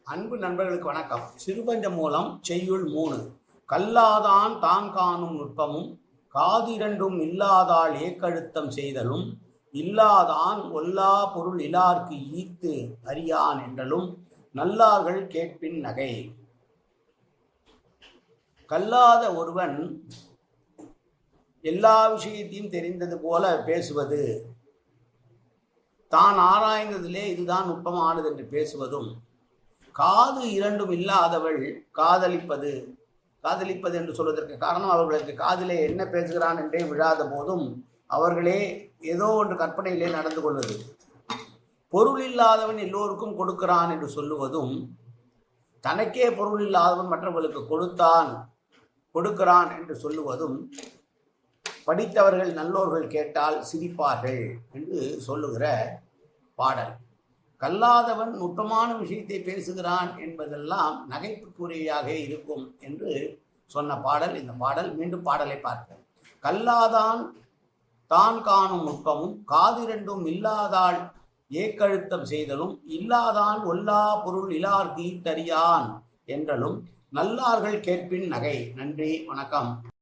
அன்பு நண்பர்களுக்கு வணக்கம். சிறுபஞ்ச மூலம் செய்யுள் 3. கல்லாதான் தான் காணும் நுட்பமும் காதிரண்டும் இல்லாதால் ஏக்கழுத்தம் செய்தலும் இல்லாதான் ஒல்லா பொருள் இலார்க்கு ஈத்து அறியான் என்றலும் நல்லார்கள் கேட்பின் நகை. கல்லாத ஒருவன் எல்லா விஷயத்தையும் தெரிந்தது போல பேசுவது, தான் ஆராய்ந்ததிலே இதுதான் நுட்பமானது என்று பேசுவதும், காது இரண்டும் இல்லாதவள் காதலிப்பது என்று சொல்வதற்கு காரணம் அவர்களுக்கு காதிலே என்ன பேசுகிறான் என்றே விழாத போதும் அவர்களே ஏதோ ஒன்று கற்பனையிலே நடந்து கொள்வது, பொருள் இல்லாதவன் எல்லோருக்கும் கொடுக்கிறான் என்று சொல்லுவதும், தனக்கே பொருள் இல்லாதவன் மற்றவர்களுக்கு கொடுக்கிறான் என்று சொல்லுவதும், படித்தவர்கள் நல்லோர்கள் கேட்டால் சிரிப்பார்கள் என்று சொல்லுகிற பாடல். கல்லாதவன் நுட்பமான விஷயத்தை பேசுகிறான் என்பதெல்லாம் நகைப்புக்குரியதாக இருக்கும் என்று சொன்ன பாடல் இந்த பாடல். மீண்டும் பாடலை பார்ப்போம். கல்லாதான் தான் காணும் நுட்பமும் காதிரண்டும் இல்லாதால் ஏக்கழுத்தம் செய்தலும் இல்லாதான் ஒல்லா பொருள் இலார்க்கு ஈத்தறியான் என்றலும் நல்லார்கள் கேட்பின் நகை. நன்றி, வணக்கம்.